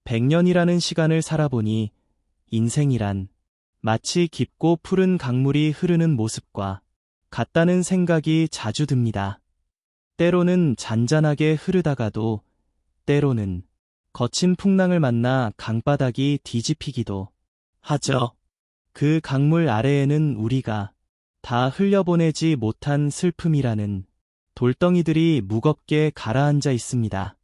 100년이라는 시간을 살아보니 인생이란 마치 깊고 푸른 강물이 흐르는 모습과 같다는 생각이 자주 듭니다. 때로는 잔잔하게 흐르다가도 때로는 거친 풍랑을 만나 강바닥이 뒤집히기도 하죠. 그 강물 아래에는 우리가 다 흘려보내지 못한 슬픔이라는 돌덩이들이 무겁게 가라앉아 있습니다.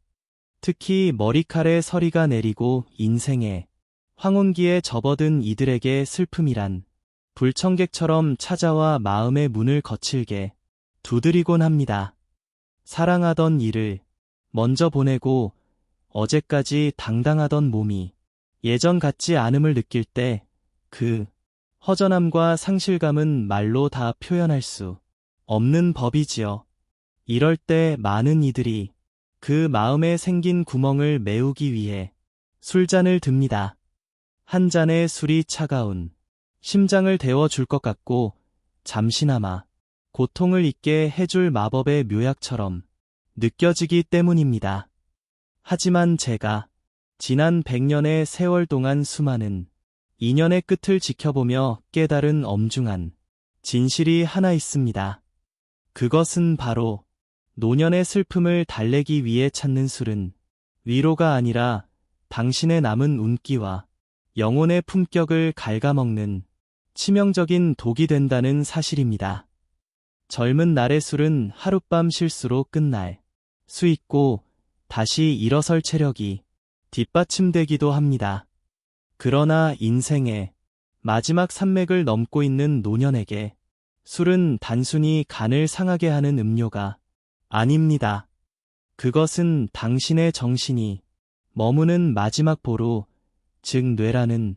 특히 머리칼에 서리가 내리고 인생의 황혼기에 접어든 이들에게 슬픔이란 불청객처럼 찾아와 마음의 문을 거칠게 두드리곤 합니다. 사랑하던 이를 먼저 보내고 어제까지 당당하던 몸이 예전 같지 않음을 느낄 때 그 허전함과 상실감은 말로 다 표현할 수 없는 법이지요. 이럴 때 많은 이들이 그 마음에 생긴 구멍을 메우기 위해 술잔을 듭니다. 한 잔의 술이 차가운 심장을 데워줄 것 같고 잠시나마 고통을 잊게 해줄 마법의 묘약처럼 느껴지기 때문입니다. 하지만 제가 지난 100년의 세월 동안 수많은 인연의 끝을 지켜보며 깨달은 엄중한 진실이 하나 있습니다. 그것은 바로 노년의 슬픔을 달래기 위해 찾는 술은 위로가 아니라 당신의 남은 운기와 영혼의 품격을 갉아먹는 치명적인 독이 된다는 사실입니다. 젊은 날의 술은 하룻밤 실수로 끝날 수 있고 다시 일어설 체력이 뒷받침되기도 합니다. 그러나 인생의 마지막 산맥을 넘고 있는 노년에게 술은 단순히 간을 상하게 하는 음료가 아닙니다. 그것은 당신의 정신이 머무는 마지막 보루, 즉 뇌라는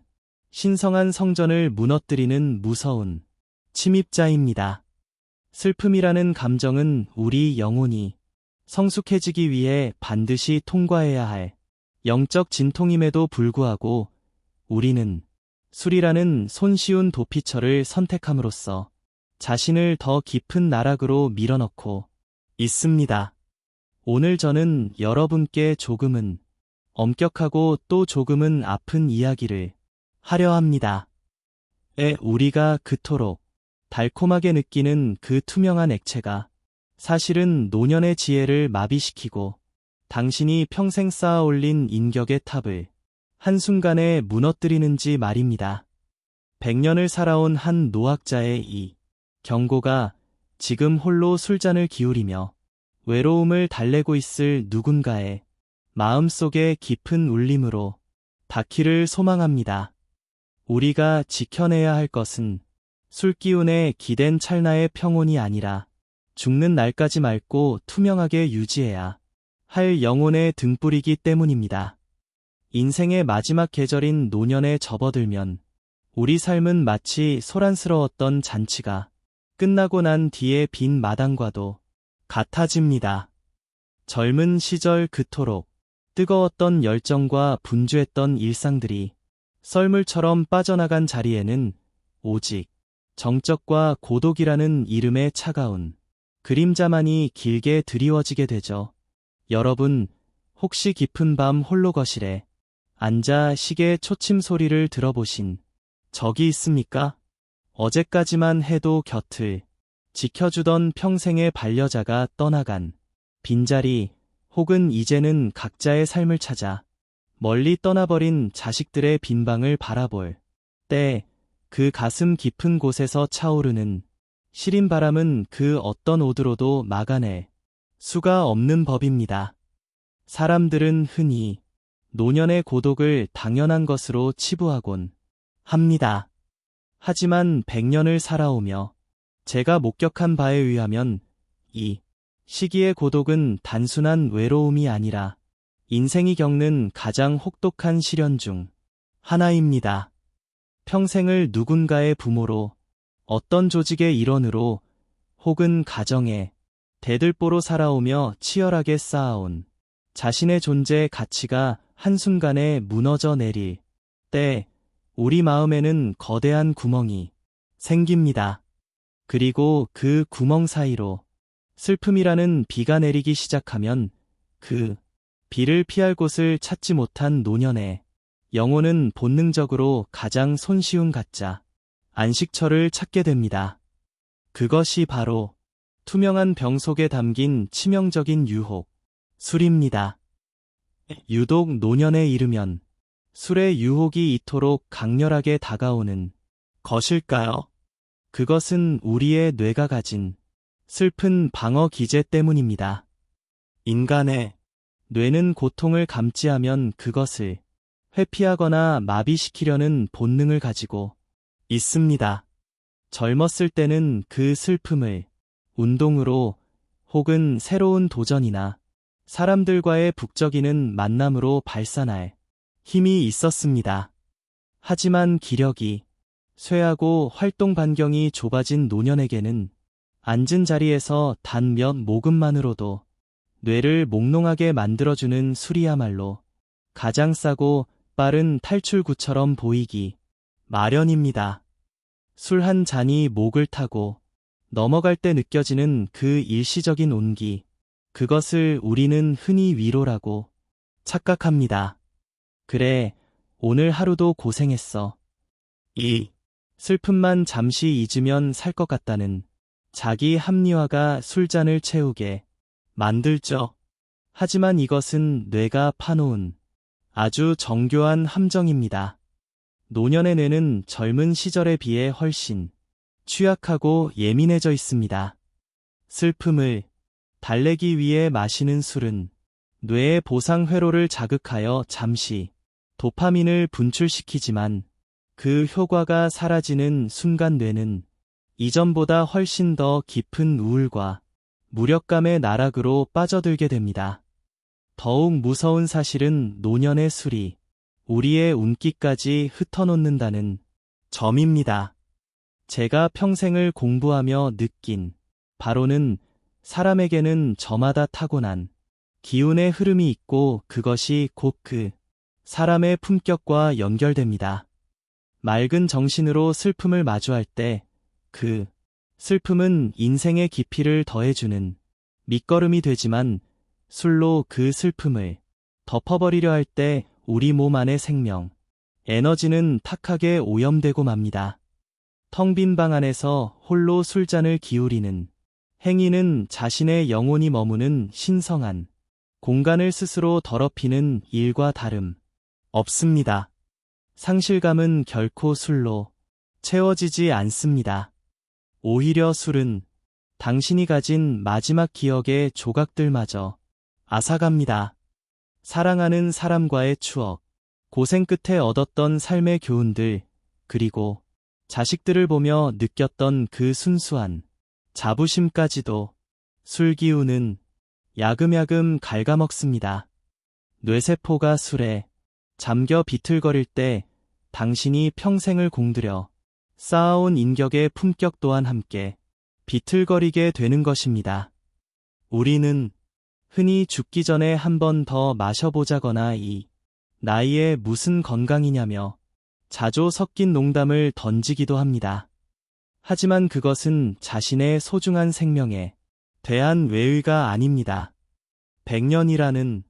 신성한 성전을 무너뜨리는 무서운 침입자입니다. 슬픔이라는 감정은 우리 영혼이 성숙해지기 위해 반드시 통과해야 할 영적 진통임에도 불구하고 우리는 술이라는 손쉬운 도피처를 선택함으로써 자신을 더 깊은 나락으로 밀어넣고 있습니다. 오늘 저는 여러분께 조금은 엄격하고 또 조금은 아픈 이야기를 하려 합니다. 우리가 그토록 달콤하게 느끼는 그 투명한 액체가 사실은 노년의 지혜를 마비시키고 당신이 평생 쌓아 올린 인격의 탑을 한순간에 무너뜨리는지 말입니다. 100년을 살아온 한 노학자의 이 경고가 지금 홀로 술잔을 기울이며 외로움을 달래고 있을 누군가의 마음속의 깊은 울림으로 닿기를 소망합니다. 우리가 지켜내야 할 것은 술기운에 기댄 찰나의 평온이 아니라 죽는 날까지 맑고 투명하게 유지해야 할 영혼의 등불이기 때문입니다. 인생의 마지막 계절인 노년에 접어들면 우리 삶은 마치 소란스러웠던 잔치가 끝나고 난 뒤의 빈 마당과도 같아집니다. 젊은 시절 그토록 뜨거웠던 열정과 분주했던 일상들이 썰물처럼 빠져나간 자리에는 오직 정적과 고독이라는 이름의 차가운 그림자만이 길게 드리워지게 되죠. 여러분, 혹시 깊은 밤 홀로 거실에 앉아 시계의 초침 소리를 들어보신 적이 있습니까? 어제까지만 해도 곁을 지켜주던 평생의 반려자가 떠나간 빈자리 혹은 이제는 각자의 삶을 찾아 멀리 떠나버린 자식들의 빈방을 바라볼 때 그 가슴 깊은 곳에서 차오르는 시린 바람은 그 어떤 오드로도 막아낼 수가 없는 법입니다. 사람들은 흔히 노년의 고독을 당연한 것으로 치부하곤 합니다. 하지만 100년을 살아오며 제가 목격한 바에 의하면 이 시기의 고독은 단순한 외로움이 아니라 인생이 겪는 가장 혹독한 시련 중 하나입니다. 평생을 누군가의 부모로, 어떤 조직의 일원으로, 혹은 가정의 대들보로 살아오며 치열하게 쌓아온 자신의 존재의 가치가 한순간에 무너져 내릴 때 우리 마음에는 거대한 구멍이 생깁니다. 그리고 그 구멍 사이로 슬픔이라는 비가 내리기 시작하면 그 비를 피할 곳을 찾지 못한 노년의 영혼은 본능적으로 가장 손쉬운 가짜, 안식처를 찾게 됩니다. 그것이 바로 투명한 병 속에 담긴 치명적인 유혹, 술입니다. 유독 노년에 이르면 술의 유혹이 이토록 강렬하게 다가오는 것일까요? 그것은 우리의 뇌가 가진 슬픈 방어 기제 때문입니다. 인간의 뇌는 고통을 감지하면 그것을 회피하거나 마비시키려는 본능을 가지고 있습니다. 젊었을 때는 그 슬픔을 운동으로 혹은 새로운 도전이나 사람들과의 북적이는 만남으로 발산할 힘이 있었습니다. 하지만 기력이 쇠하고 활동 반경이 좁아진 노년에게는 앉은 자리에서 단 몇 모금만으로도 뇌를 몽롱하게 만들어주는 술이야말로 가장 싸고 빠른 탈출구처럼 보이기 마련입니다. 술 한 잔이 목을 타고 넘어갈 때 느껴지는 그 일시적인 온기, 그것을 우리는 흔히 위로라고 착각합니다. 그래, 오늘 하루도 고생했어. 이 슬픔만 잠시 잊으면 살 것 같다는 자기 합리화가 술잔을 채우게 만들죠. 하지만 이것은 뇌가 파놓은 아주 정교한 함정입니다. 노년의 뇌는 젊은 시절에 비해 훨씬 취약하고 예민해져 있습니다. 슬픔을 달래기 위해 마시는 술은 뇌의 보상 회로를 자극하여 잠시 도파민을 분출시키지만 그 효과가 사라지는 순간 뇌는 이전보다 훨씬 더 깊은 우울과 무력감의 나락으로 빠져들게 됩니다. 더욱 무서운 사실은 노년의 술이 우리의 운기까지 흩어놓는다는 점입니다. 제가 평생을 공부하며 느낀 바로는 사람에게는 저마다 타고난 기운의 흐름이 있고 그것이 곧 그 사람의 품격과 연결됩니다. 맑은 정신으로 슬픔을 마주할 때 그 슬픔은 인생의 깊이를 더해주는 밑거름이 되지만 술로 그 슬픔을 덮어버리려 할 때 우리 몸 안의 생명, 에너지는 탁하게 오염되고 맙니다. 텅 빈 방 안에서 홀로 술잔을 기울이는 행위는 자신의 영혼이 머무는 신성한 공간을 스스로 더럽히는 일과 다름 없습니다. 상실감은 결코 술로 채워지지 않습니다. 오히려 술은 당신이 가진 마지막 기억의 조각들마저 앗아갑니다. 사랑하는 사람과의 추억, 고생 끝에 얻었던 삶의 교훈들, 그리고 자식들을 보며 느꼈던 그 순수한 자부심까지도 술 기운은 야금야금 갉아먹습니다. 뇌세포가 술에 잠겨 비틀거릴 때 당신이 평생을 공들여 쌓아온 인격의 품격 또한 함께 비틀거리게 되는 것입니다. 우리는 흔히 죽기 전에 한 번 더 마셔보자거나 이 나이에 무슨 건강이냐며 자조 섞인 농담을 던지기도 합니다. 하지만 그것은 자신의 소중한 생명에 대한 외의가 아닙니다. 100년이라는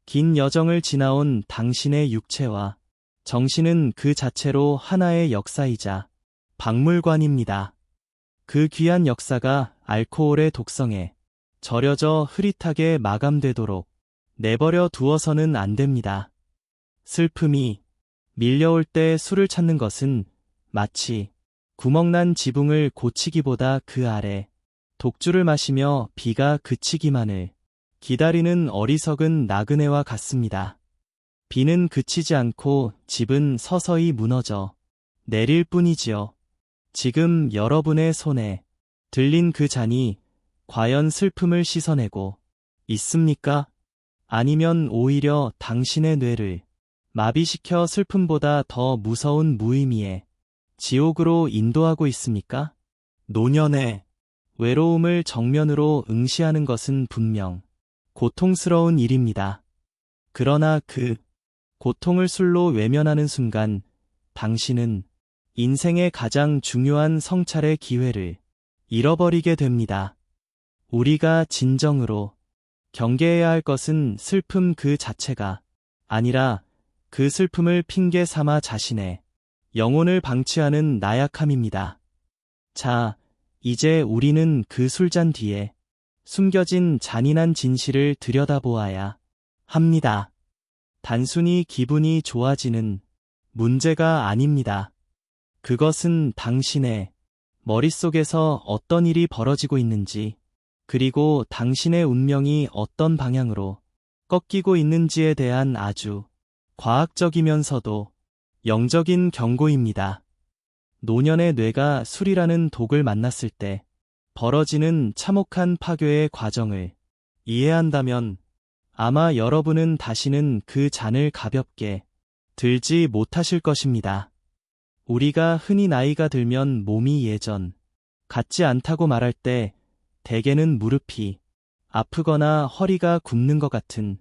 긴 여정을 지나온 당신의 육체와 정신은 그 자체로 하나의 역사이자 박물관입니다. 그 귀한 역사가 알코올의 독성에 절여져 흐릿하게 마감되도록 내버려 두어서는 안 됩니다. 슬픔이 밀려올 때 술을 찾는 것은 마치 구멍난 지붕을 고치기보다 그 아래 독주를 마시며 비가 그치기만을 기다리는 어리석은 나그네와 같습니다. 비는 그치지 않고 집은 서서히 무너져 내릴 뿐이지요. 지금 여러분의 손에 들린 그 잔이 과연 슬픔을 씻어내고 있습니까? 아니면 오히려 당신의 뇌를 마비시켜 슬픔보다 더 무서운 무의미의 지옥으로 인도하고 있습니까? 노년의 외로움을 정면으로 응시하는 것은 분명 고통스러운 일입니다. 그러나 그 고통을 술로 외면하는 순간 당신은 인생의 가장 중요한 성찰의 기회를 잃어버리게 됩니다. 우리가 진정으로 경계해야 할 것은 슬픔 그 자체가 아니라 그 슬픔을 핑계 삼아 자신의 영혼을 방치하는 나약함입니다. 자, 이제 우리는 그 술잔 뒤에 숨겨진 잔인한 진실을 들여다보아야 합니다. 단순히 기분이 좋아지는 문제가 아닙니다. 그것은 당신의 머릿속에서 어떤 일이 벌어지고 있는지, 그리고 당신의 운명이 어떤 방향으로 꺾이고 있는지에 대한 아주 과학적이면서도 영적인 경고입니다. 노년의 뇌가 술이라는 독을 만났을 때 벌어지는 참혹한 파괴의 과정을 이해한다면 아마 여러분은 다시는 그 잔을 가볍게 들지 못하실 것입니다. 우리가 흔히 나이가 들면 몸이 예전 같지 않다고 말할 때 대개는 무릎이 아프거나 허리가 굽는 것 같은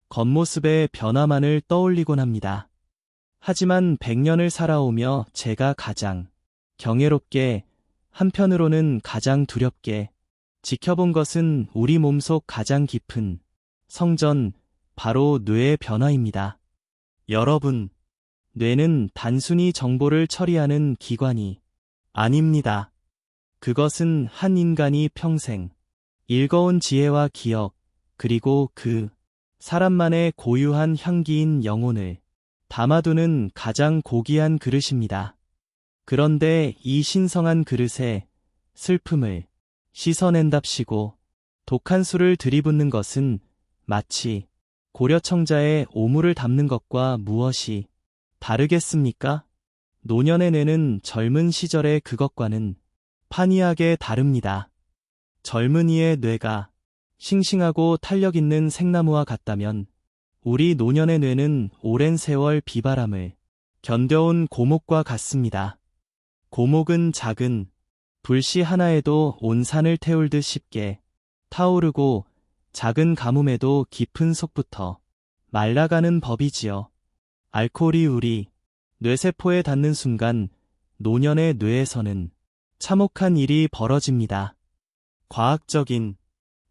겉모습의 변화만을 떠올리곤 합니다. 하지만 100년을 살아오며 제가 가장 경이롭게, 한편으로는 가장 두렵게 지켜본 것은 우리 몸속 가장 깊은 성전, 바로 뇌의 변화입니다. 여러분, 뇌는 단순히 정보를 처리하는 기관이 아닙니다. 그것은 한 인간이 평생 일궈온 지혜와 기억, 그리고 그 사람만의 고유한 향기인 영혼을 담아두는 가장 고귀한 그릇입니다. 그런데 이 신성한 그릇에 슬픔을 씻어낸답시고 독한 술을 들이붓는 것은 마치 고려청자에 오물을 담는 것과 무엇이 다르겠습니까? 노년의 뇌는 젊은 시절의 그것과는 판이하게 다릅니다. 젊은이의 뇌가 싱싱하고 탄력 있는 생나무와 같다면 우리 노년의 뇌는 오랜 세월 비바람을 견뎌온 고목과 같습니다. 고목은 작은 불씨 하나에도 온 산을 태울 듯 쉽게 타오르고 작은 가뭄에도 깊은 속부터 말라가는 법이지요. 알코올이 우리 뇌세포에 닿는 순간 노년의 뇌에서는 참혹한 일이 벌어집니다. 과학적인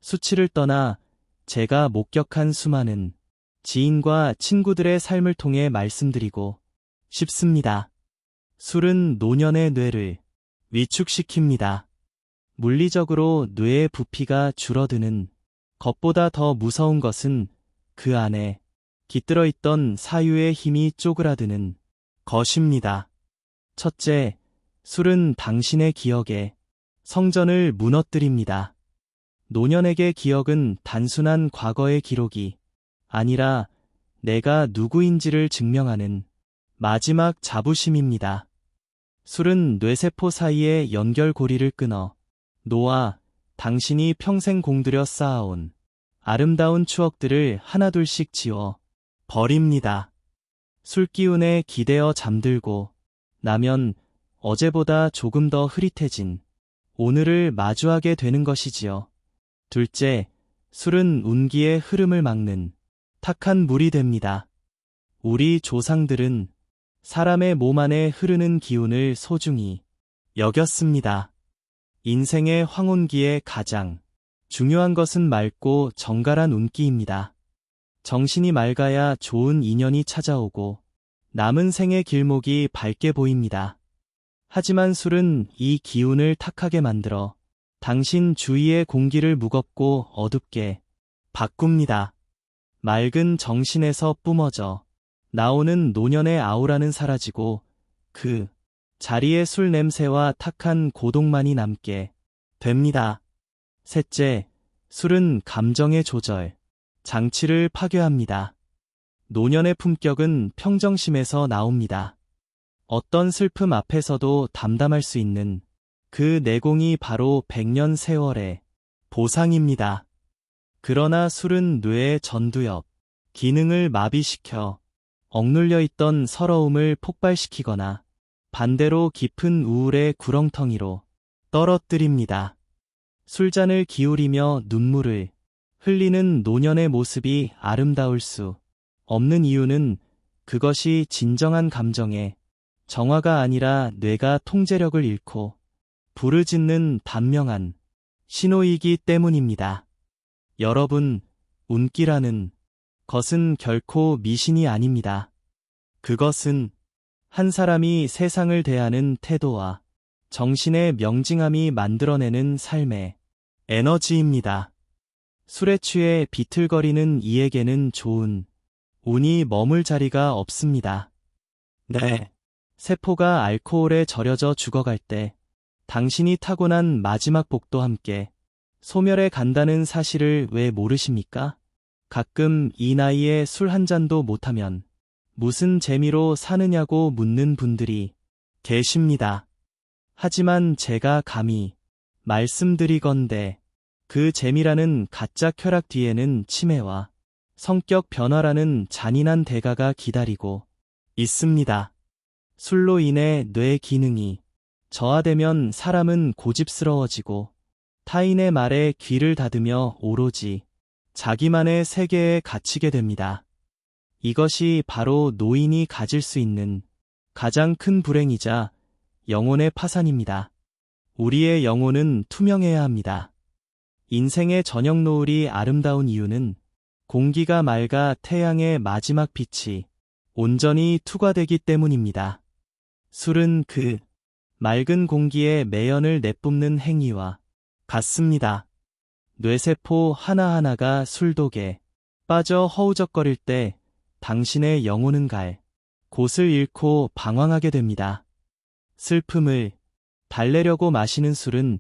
수치를 떠나 제가 목격한 수많은 지인과 친구들의 삶을 통해 말씀드리고 싶습니다. 술은 노년의 뇌를 위축시킵니다. 물리적으로 뇌의 부피가 줄어드는 것보다 더 무서운 것은 그 안에 깃들어 있던 사유의 힘이 쪼그라드는 것입니다. 첫째, 술은 당신의 기억에 성전을 무너뜨립니다. 노년에게 기억은 단순한 과거의 기록이 아니라 내가 누구인지를 증명하는 마지막 자부심입니다. 술은 뇌세포 사이의 연결고리를 끊어 놓아 당신이 평생 공들여 쌓아온 아름다운 추억들을 하나둘씩 지워 버립니다. 술기운에 기대어 잠들고 나면 어제보다 조금 더 흐릿해진 오늘을 마주하게 되는 것이지요. 둘째, 술은 운기의 흐름을 막는 탁한 물이 됩니다. 우리 조상들은 사람의 몸 안에 흐르는 기운을 소중히 여겼습니다. 인생의 황혼기에 가장 중요한 것은 맑고 정갈한 운기입니다. 정신이 맑아야 좋은 인연이 찾아오고 남은 생의 길목이 밝게 보입니다. 하지만 술은 이 기운을 탁하게 만들어 당신 주위의 공기를 무겁고 어둡게 바꿉니다. 맑은 정신에서 뿜어져 나오는 노년의 아우라는 사라지고 그 자리에 술 냄새와 탁한 고독만이 남게 됩니다. 셋째, 술은 감정의 조절, 장치를 파괴합니다. 노년의 품격은 평정심에서 나옵니다. 어떤 슬픔 앞에서도 담담할 수 있는 그 내공이 바로 100년 세월의 보상입니다. 그러나 술은 뇌의 전두엽 기능을 마비시켜 억눌려 있던 서러움을 폭발시키거나 반대로 깊은 우울의 구렁텅이로 떨어뜨립니다. 술잔을 기울이며 눈물을 흘리는 노년의 모습이 아름다울 수 없는 이유는 그것이 진정한 감정의 정화가 아니라 뇌가 통제력을 잃고 부르짖는 단명한 신호이기 때문입니다. 여러분, 운기라는 것은 결코 미신이 아닙니다. 그것은 한 사람이 세상을 대하는 태도와 정신의 명징함이 만들어내는 삶의 에너지입니다. 술에 취해 비틀거리는 이에게는 좋은 운이 머물 자리가 없습니다. 네. 세포가 알코올에 절여져 죽어갈 때 당신이 타고난 마지막 복도 함께 소멸해 간다는 사실을 왜 모르십니까? 가끔 이 나이에 술 한 잔도 못하면 무슨 재미로 사느냐고 묻는 분들이 계십니다. 하지만 제가 감히 말씀드리건대 그 재미라는 가짜 쾌락 뒤에는 치매와 성격 변화라는 잔인한 대가가 기다리고 있습니다. 술로 인해 뇌 기능이 저하되면 사람은 고집스러워지고 타인의 말에 귀를 닫으며 오로지 자기만의 세계에 갇히게 됩니다. 이것이 바로 노인이 가질 수 있는 가장 큰 불행이자 영혼의 파산입니다. 우리의 영혼은 투명해야 합니다. 인생의 저녁 노을이 아름다운 이유는 공기가 맑아 태양의 마지막 빛이 온전히 투과되기 때문입니다. 술은 그 맑은 공기에 매연을 내뿜는 행위와 같습니다. 뇌세포 하나하나가 술독에 빠져 허우적거릴 때 당신의 영혼은 갈 곳을 잃고 방황하게 됩니다. 슬픔을 달래려고 마시는 술은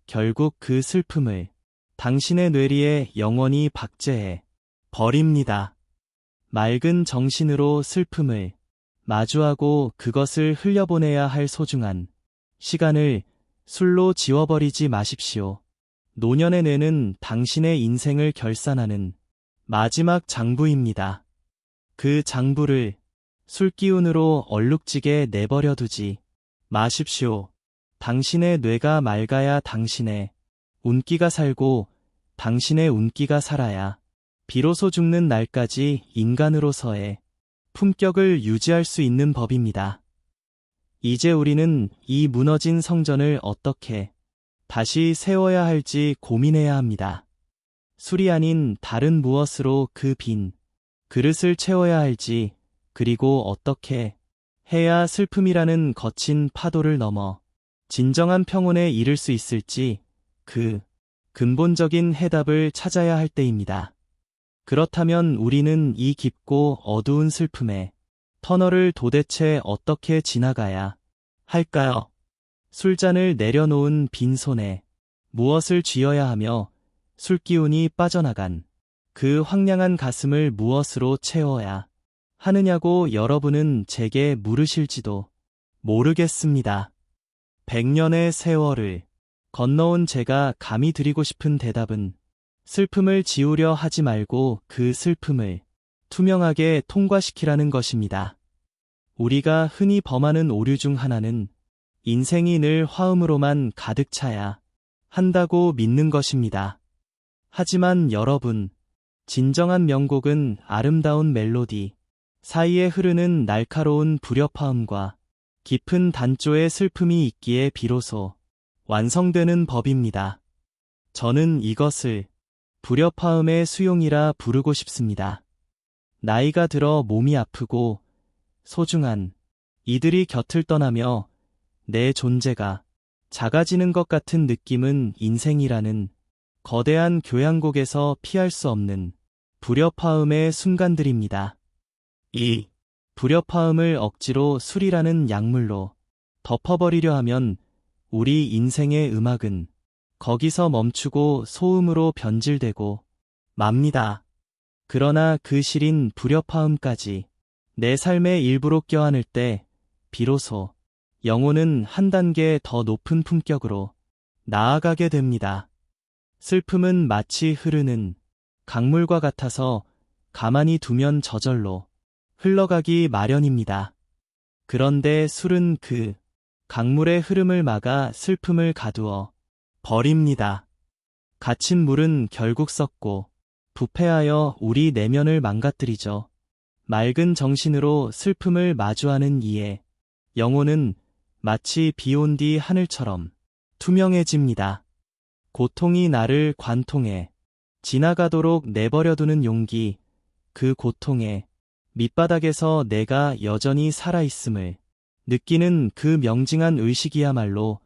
결국 그 슬픔을 당신의 뇌리에 영원히 박제해 버립니다. 맑은 정신으로 슬픔을 마주하고 그것을 흘려보내야 할 소중한 시간을 술로 지워버리지 마십시오. 노년의 뇌는 당신의 인생을 결산하는 마지막 장부입니다. 그 장부를 술기운으로 얼룩지게 내버려 두지 마십시오. 당신의 뇌가 맑아야 당신의 운기가 살고 당신의 운기가 살아야 비로소 죽는 날까지 인간으로서의 품격을 유지할 수 있는 법입니다. 이제 우리는 이 무너진 성전을 어떻게 다시 세워야 할지 고민해야 합니다. 술이 아닌 다른 무엇으로 그 빈 그릇을 채워야 할지, 그리고 어떻게 해야 슬픔이라는 거친 파도를 넘어 진정한 평온에 이를 수 있을지 그 근본적인 해답을 찾아야 할 때입니다. 그렇다면 우리는 이 깊고 어두운 슬픔의 터널을 도대체 어떻게 지나가야 할까요? 술잔을 내려놓은 빈손에 무엇을 쥐어야 하며 술기운이 빠져나간 그 황량한 가슴을 무엇으로 채워야 하느냐고 여러분은 제게 물으실지도 모르겠습니다. 100년의 세월을 건너온 제가 감히 드리고 싶은 대답은 슬픔을 지우려 하지 말고 그 슬픔을 투명하게 통과시키라는 것입니다. 우리가 흔히 범하는 오류 중 하나는 인생이 늘 화음으로만 가득 차야 한다고 믿는 것입니다. 하지만 여러분, 진정한 명곡은 아름다운 멜로디 사이에 흐르는 날카로운 불협화음과 깊은 단조의 슬픔이 있기에 비로소 완성되는 법입니다. 저는 이것을 불협화음의 수용이라 부르고 싶습니다. 나이가 들어 몸이 아프고 소중한 이들이 곁을 떠나며 내 존재가 작아지는 것 같은 느낌은 인생이라는 거대한 교향곡에서 피할 수 없는 불협화음의 순간들입니다. 이 불협화음을 억지로 술이라는 약물로 덮어버리려 하면 우리 인생의 음악은 거기서 멈추고 소음으로 변질되고 맙니다. 그러나 그 시린 불협화음까지 내 삶의 일부로 껴안을 때 비로소 영혼은 한 단계 더 높은 품격으로 나아가게 됩니다. 슬픔은 마치 흐르는 강물과 같아서 가만히 두면 저절로 흘러가기 마련입니다. 그런데 술은 그 강물의 흐름을 막아 슬픔을 가두어 버립니다. 갇힌 물은 결국 썩고 부패하여 우리 내면을 망가뜨리죠. 맑은 정신으로 슬픔을 마주하는 이의 영혼은 마치 비 온 뒤 하늘처럼 투명해집니다. 고통이 나를 관통해 지나가도록 내버려두는 용기, 그 고통에 밑바닥에서 내가 여전히 살아있음을 느끼는 그 명징한 의식이야말로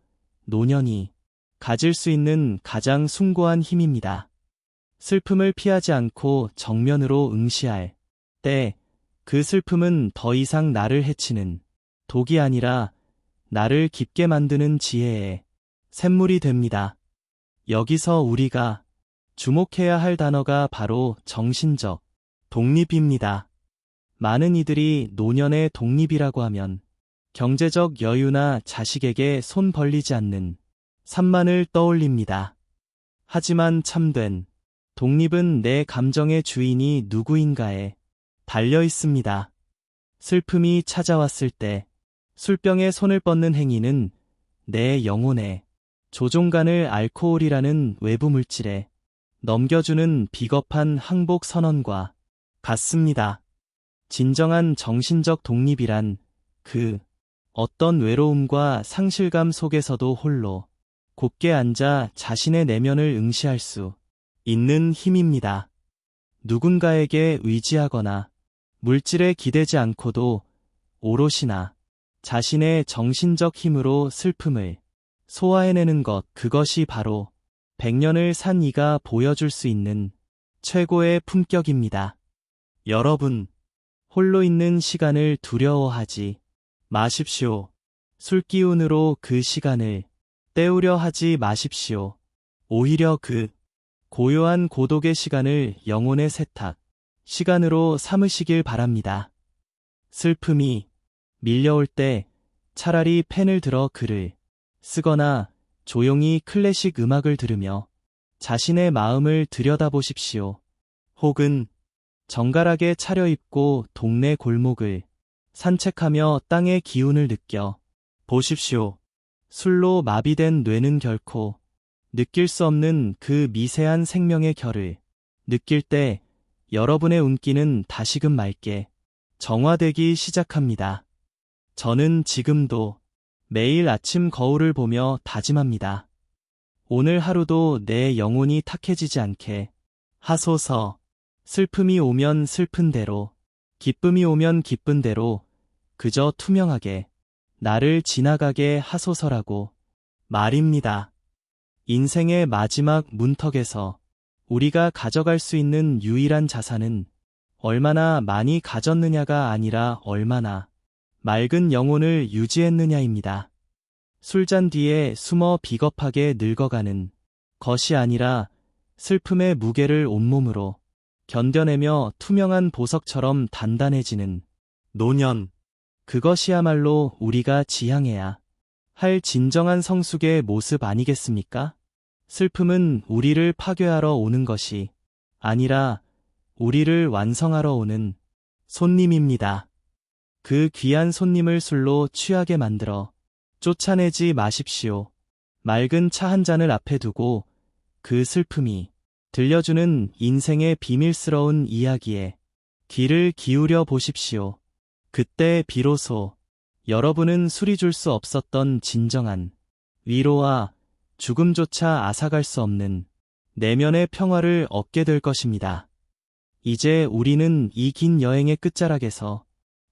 노년이 가질 수 있는 가장 숭고한 힘입니다. 슬픔을 피하지 않고 정면으로 응시할 때 그 슬픔은 더 이상 나를 해치는 독이 아니라 나를 깊게 만드는 지혜의 샘물이 됩니다. 여기서 우리가 주목해야 할 단어가 바로 정신적 독립입니다. 많은 이들이 노년의 독립이라고 하면 경제적 여유나 자식에게 손 벌리지 않는 삶만을 떠올립니다. 하지만 참된 독립은 내 감정의 주인이 누구인가에 달려 있습니다. 슬픔이 찾아왔을 때 술병에 손을 뻗는 행위는 내 영혼의 조종간을 알코올이라는 외부 물질에 넘겨주는 비겁한 항복 선언과 같습니다. 진정한 정신적 독립이란 그 어떤 외로움과 상실감 속에서도 홀로 곧게 앉아 자신의 내면을 응시할 수 있는 힘입니다. 누군가에게 의지하거나 물질에 기대지 않고도 오롯이나 자신의 정신적 힘으로 슬픔을 소화해내는 것, 그것이 바로 100년을 산 이가 보여줄 수 있는 최고의 품격입니다. 여러분, 홀로 있는 시간을 두려워하지 마십시오. 술기운으로 그 시간을 때우려 하지 마십시오. 오히려 그 고요한 고독의 시간을 영혼의 세탁 시간으로 삼으시길 바랍니다. 슬픔이 밀려올 때 차라리 펜을 들어 글을 쓰거나 조용히 클래식 음악을 들으며 자신의 마음을 들여다보십시오. 혹은 정갈하게 차려입고 동네 골목을 산책하며 땅의 기운을 느껴 보십시오. 술로 마비된 뇌는 결코 느낄 수 없는 그 미세한 생명의 결을 느낄 때 여러분의 운기는 다시금 맑게 정화되기 시작합니다. 저는 지금도 매일 아침 거울을 보며 다짐합니다. 오늘 하루도 내 영혼이 탁해지지 않게 하소서. 슬픔이 오면 슬픈 대로, 기쁨이 오면 기쁜 대로 그저 투명하게 나를 지나가게 하소서라고 말입니다. 인생의 마지막 문턱에서 우리가 가져갈 수 있는 유일한 자산은 얼마나 많이 가졌느냐가 아니라 얼마나 맑은 영혼을 유지했느냐입니다. 술잔 뒤에 숨어 비겁하게 늙어가는 것이 아니라 슬픔의 무게를 온몸으로 견뎌내며 투명한 보석처럼 단단해지는 노년. 그것이야말로 우리가 지향해야 할 진정한 성숙의 모습 아니겠습니까? 슬픔은 우리를 파괴하러 오는 것이 아니라 우리를 완성하러 오는 손님입니다. 그 귀한 손님을 술로 취하게 만들어 쫓아내지 마십시오. 맑은 차 한 잔을 앞에 두고 그 슬픔이 들려주는 인생의 비밀스러운 이야기에 귀를 기울여 보십시오. 그때 비로소 여러분은 술이 줄 수 없었던 진정한 위로와 죽음조차 앗아갈 수 없는 내면의 평화를 얻게 될 것입니다. 이제 우리는 이 긴 여행의 끝자락에서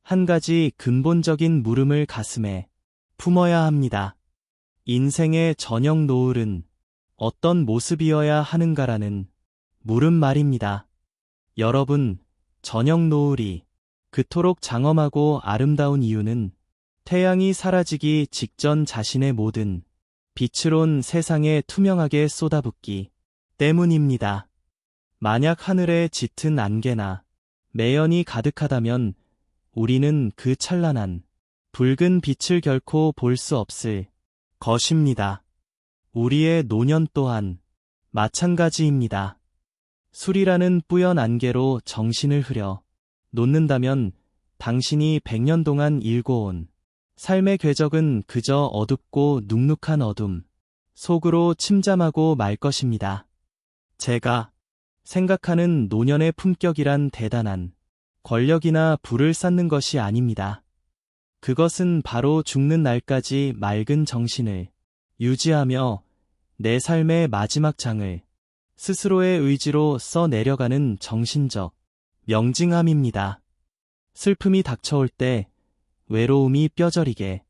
한 가지 근본적인 물음을 가슴에 품어야 합니다. 인생의 저녁 노을은 어떤 모습이어야 하는가라는 물음 말입니다. 여러분, 저녁 노을이 그토록 장엄하고 아름다운 이유는 태양이 사라지기 직전 자신의 모든 빛을 온 세상에 투명하게 쏟아붓기 때문입니다. 만약 하늘에 짙은 안개나 매연이 가득하다면 우리는 그 찬란한 붉은 빛을 결코 볼 수 없을 것입니다. 우리의 노년 또한 마찬가지입니다. 술이라는 뿌연 안개로 정신을 흐려 놓는다면 당신이 100년 동안 일궈온 삶의 궤적은 그저 어둡고 눅눅한 어둠 속으로 침잠하고 말 것입니다. 제가 생각하는 노년의 품격이란 대단한 권력이나 부를 쌓는 것이 아닙니다. 그것은 바로 죽는 날까지 맑은 정신을 유지하며 내 삶의 마지막 장을 스스로의 의지로 써내려가는 정신적 명징함입니다. 슬픔이 닥쳐올 때, 외로움이 뼈저리게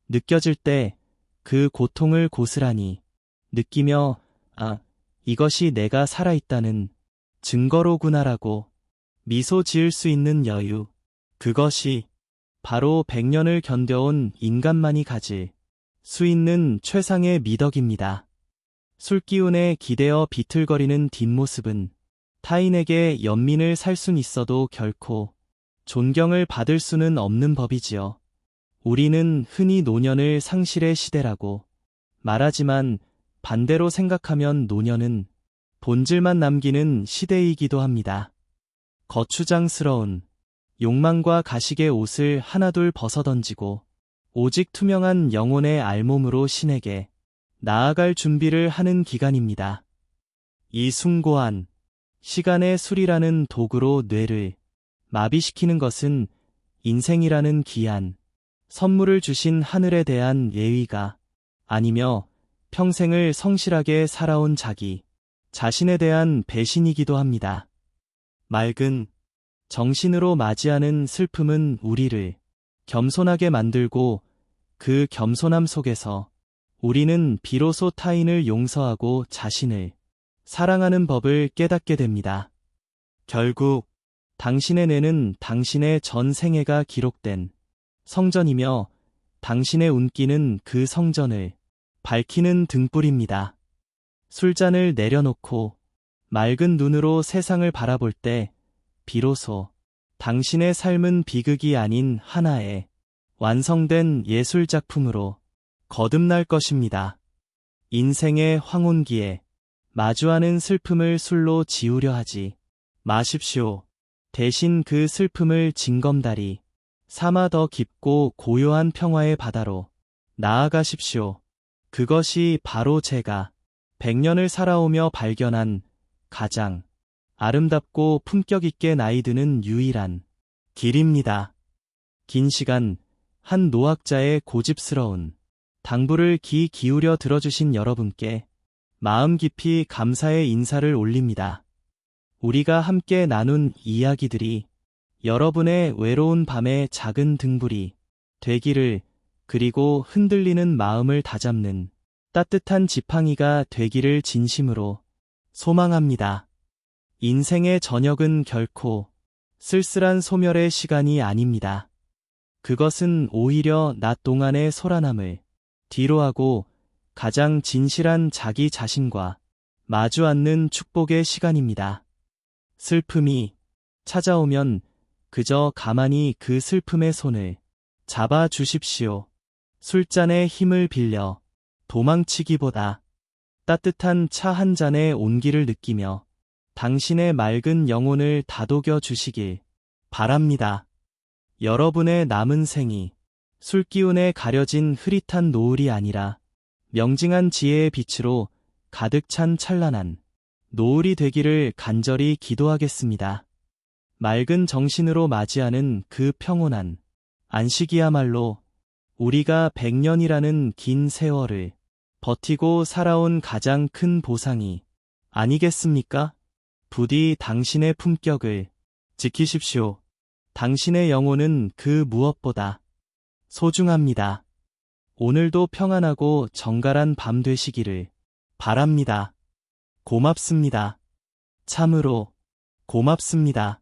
느껴질 때 그 고통을 고스란히 느끼며 이것이 내가 살아있다는 증거로구나라고 미소 지을 수 있는 여유. 그것이 바로 100년을 견뎌온 인간만이 가질 수 있는 최상의 미덕입니다. 술기운에 기대어 비틀거리는 뒷모습은 타인에게 연민을 살 순 있어도 결코 존경을 받을 수는 없는 법이지요. 우리는 흔히 노년을 상실의 시대라고 말하지만 반대로 생각하면 노년은 본질만 남기는 시대이기도 합니다. 거추장스러운 욕망과 가식의 옷을 하나둘 벗어던지고 오직 투명한 영혼의 알몸으로 신에게 나아갈 준비를 하는 기간입니다. 이 숭고한 시간의 술이라는 도구로 뇌를 마비시키는 것은 인생이라는 귀한 선물을 주신 하늘에 대한 예의가 아니며 평생을 성실하게 살아온 자기 자신에 대한 배신이기도 합니다. 맑은 정신으로 맞이하는 슬픔은 우리를 겸손하게 만들고 그 겸손함 속에서 우리는 비로소 타인을 용서하고 자신을 사랑하는 법을 깨닫게 됩니다. 결국 당신의 뇌는 당신의 전 생애가 기록된 성전이며 당신의 운기는 그 성전을 밝히는 등불입니다. 술잔을 내려놓고 맑은 눈으로 세상을 바라볼 때 비로소 당신의 삶은 비극이 아닌 하나의 완성된 예술작품으로 거듭날 것입니다. 인생의 황혼기에 마주하는 슬픔을 술로 지우려 하지 마십시오. 대신 그 슬픔을 징검다리 삼아 더 깊고 고요한 평화의 바다로 나아가십시오. 그것이 바로 제가 100년을 살아오며 발견한 가장 아름답고 품격 있게 나이 드는 유일한 길입니다. 긴 시간 한 노학자의 고집스러운 당부를 귀 기울여 들어주신 여러분께 마음 깊이 감사의 인사를 올립니다. 우리가 함께 나눈 이야기들이 여러분의 외로운 밤의 작은 등불이 되기를, 그리고 흔들리는 마음을 다잡는 따뜻한 지팡이가 되기를 진심으로 소망합니다. 인생의 저녁은 결코 쓸쓸한 소멸의 시간이 아닙니다. 그것은 오히려 낮 동안의 소란함을 뒤로하고 가장 진실한 자기 자신과 마주 앉는 축복의 시간입니다. 슬픔이 찾아오면 그저 가만히 그 슬픔의 손을 잡아 주십시오. 술잔의 힘을 빌려 도망치기보다 따뜻한 차 한 잔의 온기를 느끼며 당신의 맑은 영혼을 다독여 주시길 바랍니다. 여러분의 남은 생이 술기운에 가려진 흐릿한 노을이 아니라 명징한 지혜의 빛으로 가득 찬 찬란한 노을이 되기를 간절히 기도하겠습니다. 맑은 정신으로 맞이하는 그 평온한 안식이야말로 우리가 100년이라는 긴 세월을 버티고 살아온 가장 큰 보상이 아니겠습니까? 부디 당신의 품격을 지키십시오. 당신의 영혼은 그 무엇보다 소중합니다. 오늘도 평안하고 정갈한 밤 되시기를 바랍니다. 고맙습니다. 참으로 고맙습니다.